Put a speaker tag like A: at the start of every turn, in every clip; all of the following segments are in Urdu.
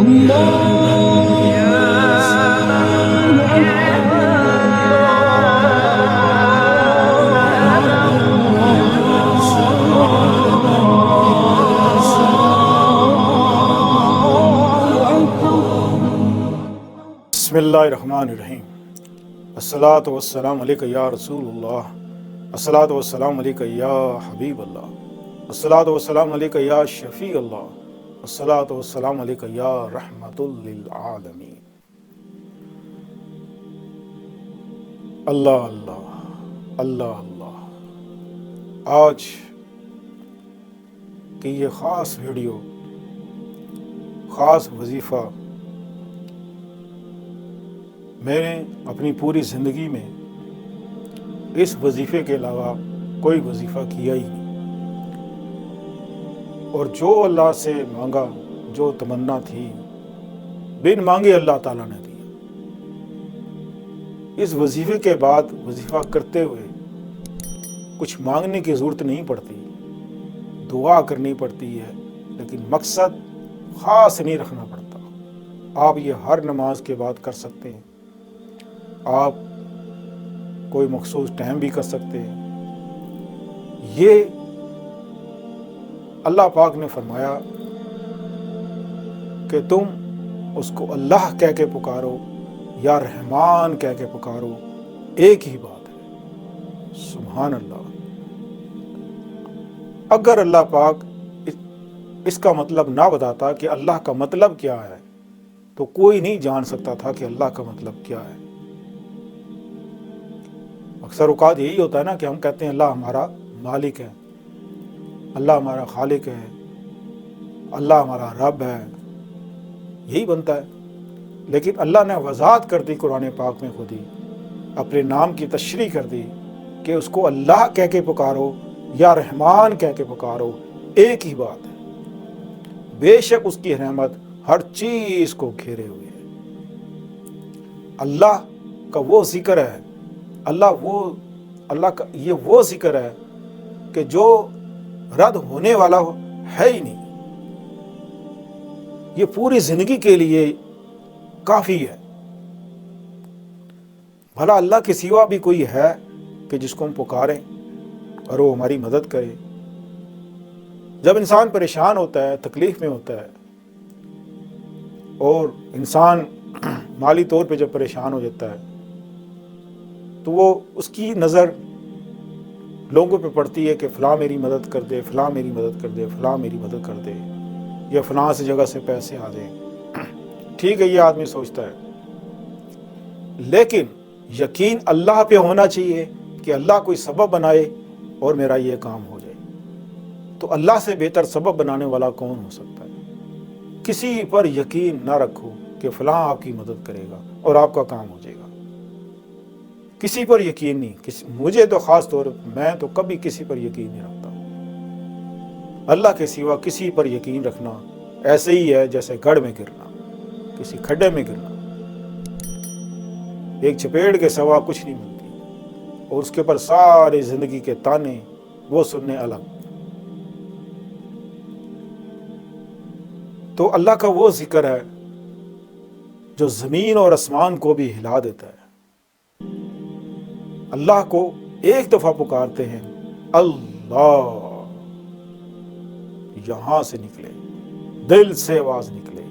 A: بسم اللہ الرحمن الرحیم. الصلاۃ والسلام علیک یا رسول اللہ، الصلاۃ والسلام علیک یا حبیب اللہ، الصلاۃ والسلام علیک یا شفیع اللہ، الصلاۃ والسلام علیک یا رحمت للعالمین. اللہ اللہ اللہ اللہ. آج کی یہ خاص ویڈیو، خاص وظیفہ میں نے اپنی پوری زندگی میں اس وظیفے کے علاوہ کوئی وظیفہ کیا ہی نہیں، اور جو اللہ سے مانگا، جو تمنا تھی، بن مانگے اللہ تعالیٰ نے دیا. اس وظیفے کے بعد وظیفہ کرتے ہوئے کچھ مانگنے کی ضرورت نہیں پڑتی، دعا کرنی پڑتی ہے، لیکن مقصد خاص نہیں رکھنا پڑتا. آپ یہ ہر نماز کے بعد کر سکتے ہیں، آپ کوئی مخصوص ٹائم بھی کر سکتے ہیں. یہ اللہ پاک نے فرمایا کہ تم اس کو اللہ کہہ کے پکارو یا رحمان کہہ کے پکارو، ایک ہی بات ہے. سبحان اللہ. اگر اللہ پاک اس کا مطلب نہ بتاتا کہ اللہ کا مطلب کیا ہے، تو کوئی نہیں جان سکتا تھا کہ اللہ کا مطلب کیا ہے. اکثر اوقات یہی ہوتا ہے نا کہ ہم کہتے ہیں اللہ ہمارا مالک ہے، اللہ ہمارا خالق ہے، اللہ ہمارا رب ہے، یہی بنتا ہے. لیکن اللہ نے وضاحت کر دی قرآن پاک میں، خود ہی اپنے نام کی تشریح کر دی کہ اس کو اللہ کہہ کے پکارو یا رحمان کہہ کے پکارو، ایک ہی بات ہے. بے شک اس کی رحمت ہر چیز کو گھیرے ہوئے ہے. اللہ کا وہ ذکر ہے، اللہ کا یہ وہ ذکر ہے کہ جو رد ہونے والا ہے ہی نہیں. یہ پوری زندگی کے لیے کافی ہے. بھلا اللہ کے سوا بھی کوئی ہے کہ جس کو ہم پکاریں اور وہ ہماری مدد کرے؟ جب انسان پریشان ہوتا ہے، تکلیف میں ہوتا ہے، اور انسان مالی طور پہ جب پریشان ہو جاتا ہے، تو وہ اس کی نظر لوگوں پہ پڑتی ہے کہ فلاں میری مدد کر دے، فلاں میری مدد کر دے، فلاں میری مدد کر دے، یا فلاں سے جگہ سے پیسے آ جائیں. ٹھیک ہے، یہ آدمی سوچتا ہے، لیکن یقین اللہ پہ ہونا چاہیے کہ اللہ کوئی سبب بنائے اور میرا یہ کام ہو جائے. تو اللہ سے بہتر سبب بنانے والا کون ہو سکتا ہے؟ کسی پر یقین نہ رکھو کہ فلاں آپ کی مدد کرے گا اور آپ کا کام ہو جائے گا. کسی پر یقین نہیں. مجھے تو خاص طور میں تو کبھی کسی پر یقین نہیں رکھتا. اللہ کے سوا کسی پر یقین رکھنا ایسے ہی ہے جیسے گڑھ میں گرنا، کسی کھڈے میں گرنا. ایک چپیڑ کے سوا کچھ نہیں ملتی، اور اس کے پر ساری زندگی کے تانے وہ سننے الگ. تو اللہ کا وہ ذکر ہے جو زمین اور آسمان کو بھی ہلا دیتا ہے. اللہ کو ایک دفعہ پکارتے ہیں، اللہ، یہاں سے نکلے، دل سے آواز نکلے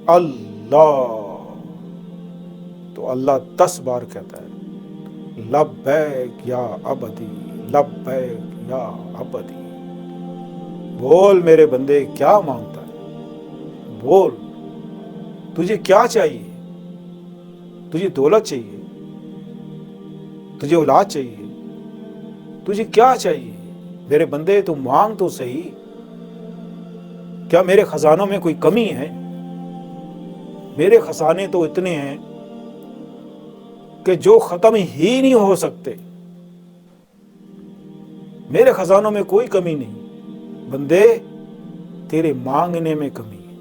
A: اللہ، تو اللہ 10 بار کہتا ہے لبیک یا عبدی، لبیک یا عبدی. بول میرے بندے کیا مانگتا ہے، بول تجھے کیا چاہیے. تجھے دولت چاہیے، تجھے اولاد چاہیے، تجھے کیا چاہیے؟ میرے بندے تو مانگ تو صحیح. کیا میرے خزانوں میں کوئی کمی ہے؟ میرے خزانے تو اتنے ہیں کہ جو ختم ہی نہیں ہو سکتے. میرے خزانوں میں کوئی کمی نہیں. بندے تیرے مانگنے میں کمی ہے.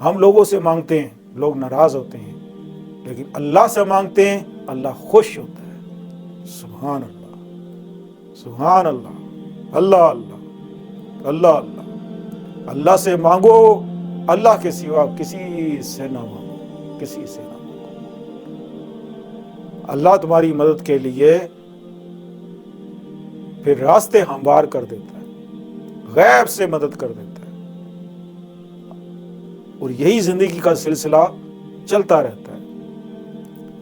A: ہم لوگوں سے مانگتے ہیں، لوگ ناراض ہوتے ہیں، لیکن اللہ سے مانگتے ہیں، اللہ خوش ہوتا ہے. سبحان اللہ، سبحان اللہ، اللہ اللہ، اللہ اللہ. اللہ سے مانگو، اللہ کے سوا کسی سے نہ مانگو، کسی سے نہ مانگو۔ اللہ تمہاری مدد کے لیے پھر راستے ہموار کر دیتا ہے، غیب سے مدد کر دیتا ہے، اور یہی زندگی کا سلسلہ چلتا رہتا ہے۔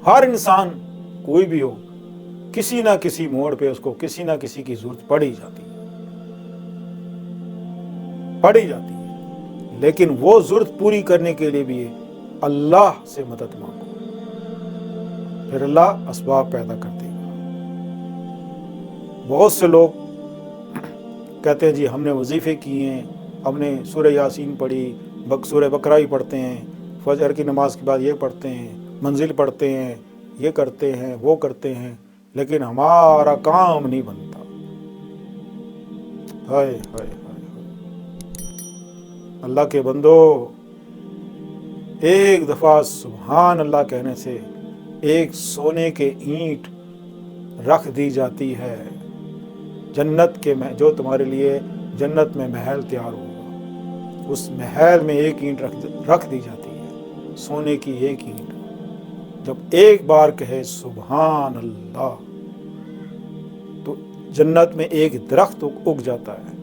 A: ہر انسان کوئی بھی ہو، کسی نہ کسی موڑ پہ اس کو کسی نہ کسی کی ضرورت پڑ ہی جاتی ہے، لیکن وہ ضرورت پوری کرنے کے لیے بھی اللہ سے مدد مانگو، پھر اللہ اسباب پیدا کر دے گا۔ بہت سے لوگ کہتے ہیں جی ہم نے وظیفے کیے ہیں، ہم نے سورہ یاسین پڑھی، سورہ بقرہ ہی پڑھتے ہیں، فجر کی نماز کے بعد یہ پڑھتے ہیں، منزل پڑھتے ہیں، یہ کرتے ہیں، وہ کرتے ہیں، لیکن ہمارا کام نہیں بنتا۔ ہائے ہائے ہائے، اللہ کے بندو، ایک دفعہ سبحان اللہ کہنے سے ایک سونے کے اینٹ رکھ دی جاتی ہے جنت کے میں، جو تمہارے لیے جنت میں محل تیار ہوگا، اس محل میں ایک اینٹ رکھ دی جاتی ہے، سونے کی ایک اینٹ۔ جب ایک بار کہے سبحان اللہ تو جنت میں ایک درخت اگ جاتا ہے،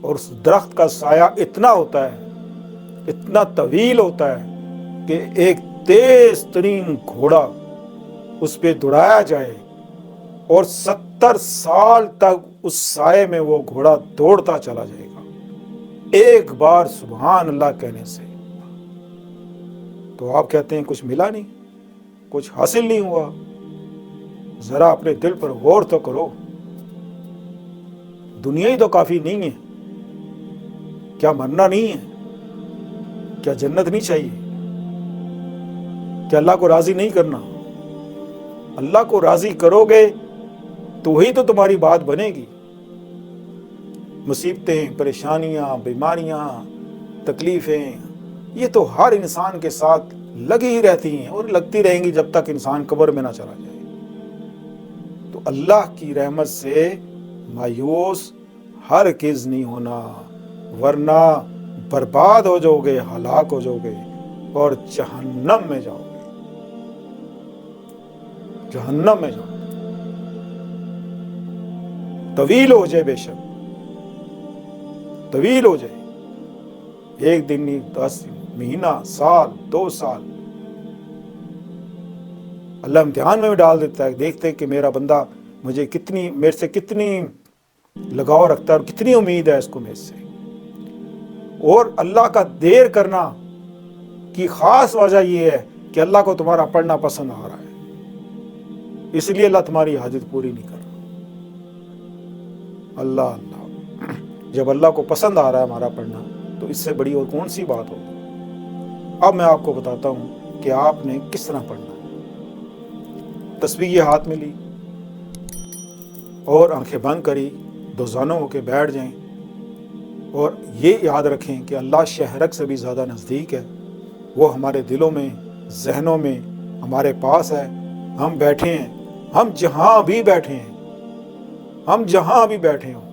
A: اور اس درخت کا سایہ اتنا ہوتا ہے، اتنا طویل ہوتا ہے کہ ایک تیز ترین گھوڑا اس پہ دوڑایا جائے اور 70 سال تک اس سائے میں وہ گھوڑا دوڑتا چلا جائے گا، ایک بار سبحان اللہ کہنے سے۔ تو آپ کہتے ہیں کچھ ملا نہیں، کچھ حاصل نہیں ہوا، ذرا اپنے دل پر غور تو کرو، دنیا ہی تو کافی نہیں ہے، کیا مرنا نہیں ہے؟ کیا جنت نہیں چاہیے؟ کیا اللہ کو راضی نہیں کرنا؟ اللہ کو راضی کرو گے تو ہی تو تمہاری بات بنے گی۔ مصیبتیں، پریشانیاں، بیماریاں، تکلیفیں، یہ تو ہر انسان کے ساتھ لگی ہی رہتی ہیں اور لگتی رہیں گی جب تک انسان قبر میں نہ چلا جائے۔ تو اللہ کی رحمت سے مایوس ہرگز نہیں ہونا، ورنہ برباد ہو جاؤ گے، ہلاک ہو جاؤ گے اور جہنم میں جاؤ گے، جہنم میں جاؤ گے۔ طویل ہو جائے، بے شک طویل ہو جائے، ایک دن نہیں، 10 مہینہ، سال، 2 سال، اللہ امتحان میں بھی ڈال دیتا ہے، دیکھتے ہیں کہ میرا بندہ میرے سے کتنی لگاؤ رکھتا ہے اور کتنی امید ہے اس کو میرے سے۔ اور اللہ کا دیر کرنا کی خاص وجہ یہ ہے کہ اللہ کو تمہارا پڑھنا پسند آ رہا ہے، اس لیے اللہ تمہاری حاجت پوری نہیں کر رہا۔ اللہ اللہ، جب اللہ کو پسند آ رہا ہے ہمارا پڑھنا تو اس سے بڑی اور کون سی بات ہوگی؟ اب میں آپ کو بتاتا ہوں کہ آپ نے کس طرح پڑھنا ہے۔ تسبیح ہاتھ میں لی اور آنکھیں بند کری، دوزانوں ہو کے بیٹھ جائیں، اور یہ یاد رکھیں کہ اللہ شہرک سے بھی زیادہ نزدیک ہے، وہ ہمارے دلوں میں، ذہنوں میں، ہمارے پاس ہے۔ ہم بیٹھے ہیں، ہم جہاں بھی بیٹھے ہیں، ہم جہاں بھی بیٹھے ہوں،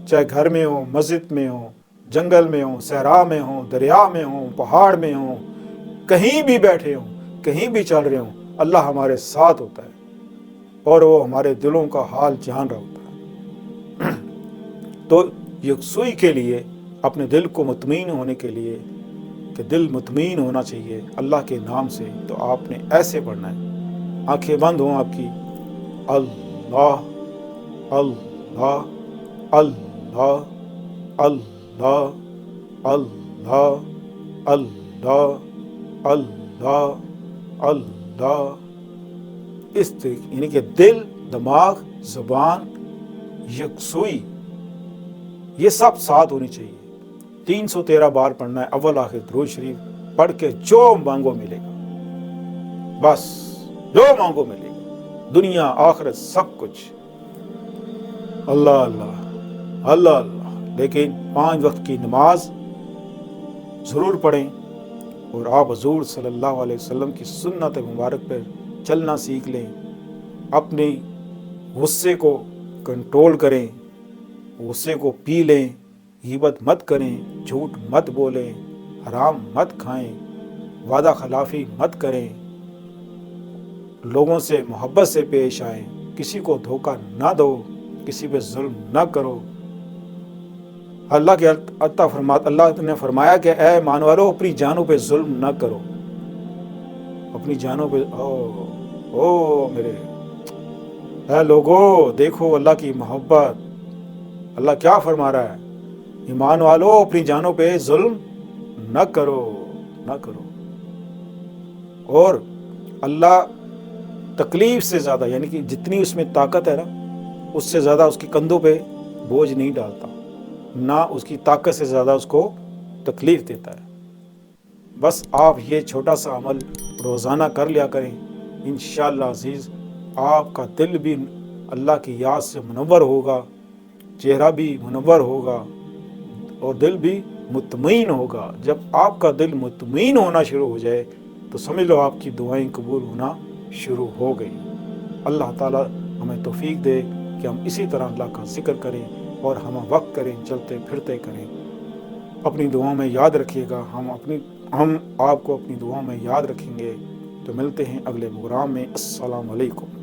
A: چاہے گھر میں ہوں، مسجد میں ہوں، جنگل میں ہوں، صحرا میں ہوں، دریا میں ہوں، پہاڑ میں ہوں، کہیں بھی بیٹھے ہوں، کہیں بھی چل رہے ہوں، اللہ ہمارے ساتھ ہوتا ہے اور وہ ہمارے دلوں کا حال جان رہا ہوتا ہے۔ تو یکسوئی کے لیے، اپنے دل کو مطمئن ہونے کے لیے، کہ دل مطمئن ہونا چاہیے اللہ کے نام سے، تو آپ نے ایسے پڑھنا ہے، آنکھیں بند ہوں آپ کی، اللہ اللہ اللہ اللہ اللہ اللہ اللہ اللہ، اس طریقے، یعنی کہ دل، دماغ، زبان، یکسوئی، یہ سب ساتھ ہونی چاہیے۔ 313 بار پڑھنا ہے، اول آخر درود شریف پڑھ کے جو مانگو ملے گا، بس جو مانگو ملے گا، دنیا آخرت سب کچھ۔ اللہ اللہ اللہ اللہ، لیکن 5 وقت کی نماز ضرور پڑھیں، اور آپ حضور صلی اللہ علیہ وسلم کی سنت مبارک پر چلنا سیکھ لیں، اپنے غصے کو کنٹرول کریں، غصے کو پی لیں، غیبت مت کریں، جھوٹ مت بولیں، حرام مت کھائیں، وعدہ خلافی مت کریں، لوگوں سے محبت سے پیش آئیں، کسی کو دھوکہ نہ دو، کسی پہ ظلم نہ کرو۔ اللہ نے فرمایا کہ اے ایمان والو اپنی جانوں پہ ظلم نہ کرو، اپنی جانوں پہ میرے اے لوگو دیکھو اللہ کی محبت، اللہ کیا فرما رہا ہے، ایمان والو اپنی جانوں پہ ظلم نہ کرو نہ کرو۔ اور اللہ تکلیف سے زیادہ، یعنی کہ جتنی اس میں طاقت ہے نا، اس سے زیادہ اس کے کندھوں پہ بوجھ نہیں ڈالتا، نہ اس کی طاقت سے زیادہ اس کو تکلیف دیتا ہے۔ بس آپ یہ چھوٹا سا عمل روزانہ کر لیا کریں، انشاءاللہ عزیز آپ کا دل بھی اللہ کی یاد سے منور ہوگا، چہرہ بھی منور ہوگا اور دل بھی مطمئن ہوگا۔ جب آپ کا دل مطمئن ہونا شروع ہو جائے تو سمجھ لو آپ کی دعائیں قبول ہونا شروع ہو گئی۔ اللہ تعالیٰ ہمیں توفیق دے کہ ہم اسی طرح اللہ کا ذکر کریں اور ہم وقت کریں، چلتے پھرتے کریں۔ اپنی دعاؤں میں یاد رکھیے گا، ہم آپ کو اپنی دعاؤں میں یاد رکھیں گے۔ تو ملتے ہیں اگلے پروگرام میں۔ السلام علیکم۔